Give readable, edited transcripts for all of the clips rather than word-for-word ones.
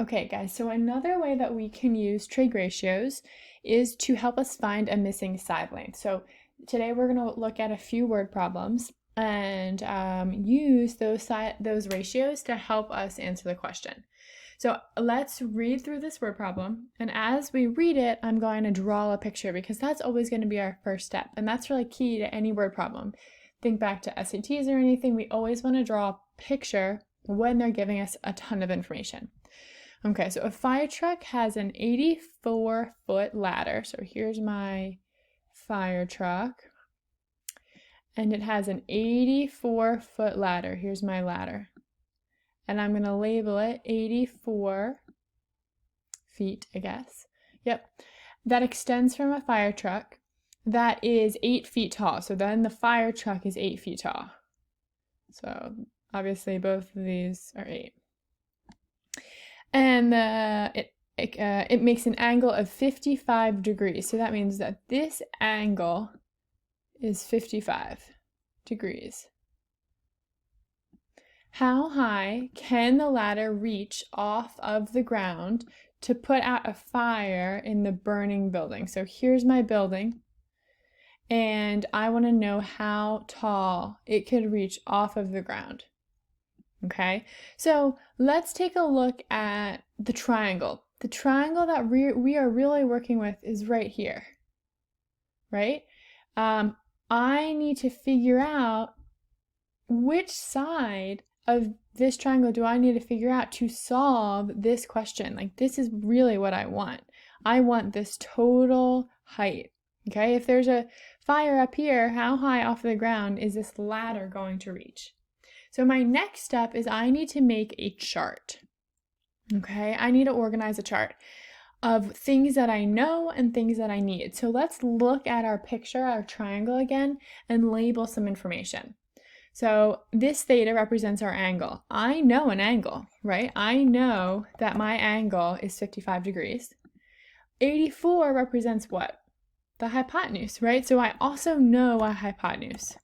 Okay, guys, so another way that we can use trig ratios is to help us find a missing side length. So today we're going to look at a few word problems and use those ratios to help us answer the question. So let's read through this word problem, and as we read it, I'm going to draw a picture because that's always going to be our first step, and that's really key to any word problem. Think back to SATs or anything, we always want to draw a picture when they're giving us a ton of information. Okay, so a fire truck has an 84-foot ladder. So here's my fire truck. And it has an 84-foot ladder. Here's my ladder. And I'm going to label it 84 feet, I guess. Yep. That extends from a fire truck that is 8 feet tall. So then the fire truck is 8 feet tall. So obviously both of these are 8. And it makes an angle of 55 degrees. So that means that this angle is 55 degrees. How high can the ladder reach off of the ground to put out a fire in the burning building? So here's my building, and I want to know how tall it could reach off of the ground. Okay, so let's take a look at the triangle. The triangle that we are really working with is right here, right? I need to figure out which side of this triangle do I need to figure out to solve this question. Like, this is really what I want. I want this total height, okay? If there's a fire up here, how high off the ground is this ladder going to reach? So my next step is I need to make a chart, okay? I need to organize a chart of things that I know and things that I need. So let's look at our picture, our triangle again, and label some information. So this theta represents our angle. I know an angle, right? I know that my angle is 55 degrees. 84 represents what? The hypotenuse, right? So I also know a hypotenuse.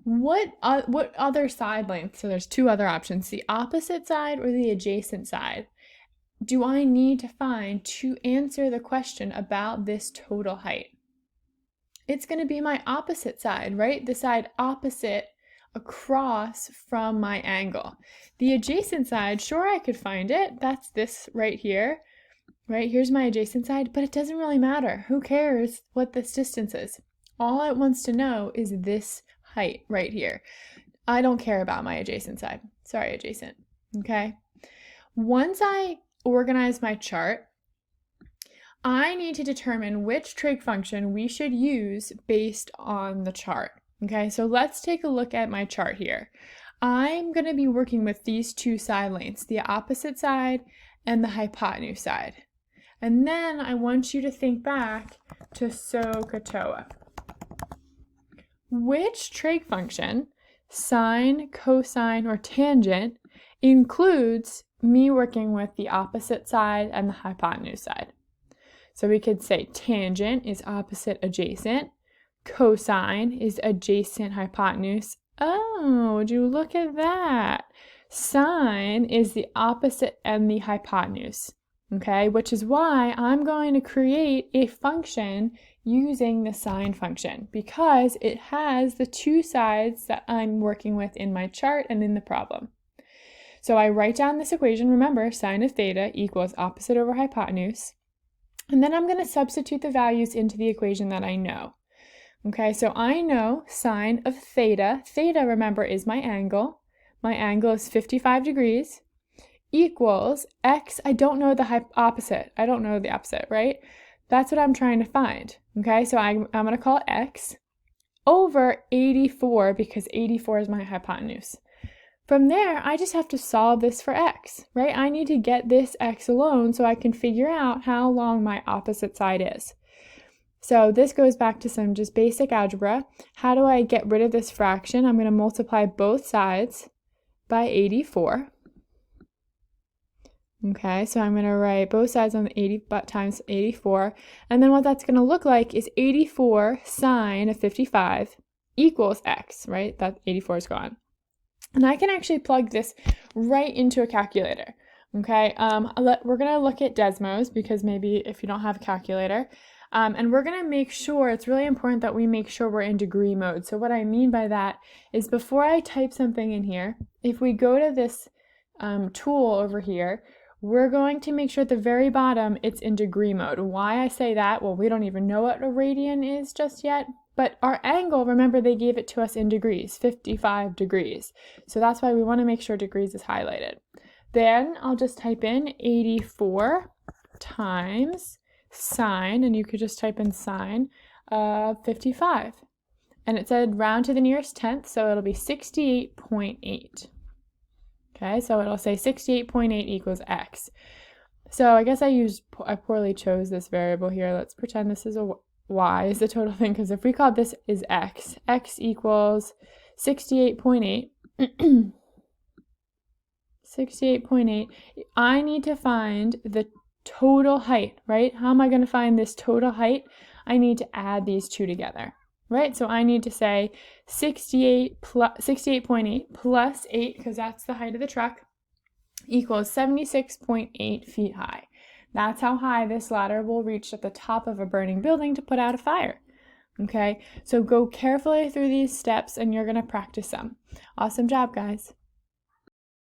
What other side length? So there's two other options, the opposite side or the adjacent side. Do I need to find to answer the question about this total height? It's going to be my opposite side, right? The side opposite across from my angle. The adjacent side, sure, I could find it. That's this right here, right? Here's my adjacent side, but it doesn't really matter. Who cares what this distance is? All it wants to know is this height right here. I don't care about my adjacent side. Sorry, adjacent. Okay. Once I organize my chart, I need to determine which trig function we should use based on the chart. Okay, so let's take a look at my chart here. I'm going to be working with these two side lengths, the opposite side and the hypotenuse side. And then I want you to think back to SOHCAHTOA. Which trig function, sine, cosine, or tangent, includes me working with the opposite side and the hypotenuse side? So we could say tangent is opposite adjacent, cosine is adjacent hypotenuse. Oh, would you look at that? Sine is the opposite and the hypotenuse, okay? Which is why I'm going to create a function using the sine function because it has the two sides that I'm working with in my chart and in the problem. So I write down this equation, remember, sine of theta equals opposite over hypotenuse. And then I'm going to substitute the values into the equation that I know. Okay, so I know sine of theta. Theta, remember, is my angle. My angle is 55 degrees equals x. I don't know the opposite. I don't know the opposite, right? That's what I'm trying to find. Okay, so I'm going to call it x over 84 because 84 is my hypotenuse. From there, I just have to solve this for x, right? I need to get this x alone so I can figure out how long my opposite side is. So this goes back to some just basic algebra. How do I get rid of this fraction? I'm going to multiply both sides by 84. Okay, so I'm going to write both sides on the 80 times 84. And then what that's going to look like is 84 sine of 55 equals x, right? That 84 is gone. And I can actually plug this right into a calculator. Okay, we're going to look at Desmos because maybe if you don't have a calculator, and we're going to make sure, it's really important that we make sure we're in degree mode. So what I mean by that is before I type something in here, if we go to this tool over here, we're going to make sure at the very bottom it's in degree mode. Why I say that? Well, we don't even know what a radian is just yet, but our angle, remember they gave it to us in degrees, 55 degrees. So that's why we want to make sure degrees is highlighted. Then I'll just type in 84 times sine, and you could just type in sine of 55. And it said round to the nearest tenth, so it'll be 68.8. Okay, so it'll say 68.8 equals x. So I guess I poorly chose this variable here. Let's pretend this is a y is the total thing, because if we call this is x equals 68.8, 68.8, I need to find the total height, right? How am I going to find this total height? I need to add these two together, right? So I need to say 68.8 plus 8, because that's the height of the truck, equals 76.8 feet high. That's how high this ladder will reach at the top of a burning building to put out a fire. Okay, so go carefully through these steps and you're going to practice them. Awesome job, guys.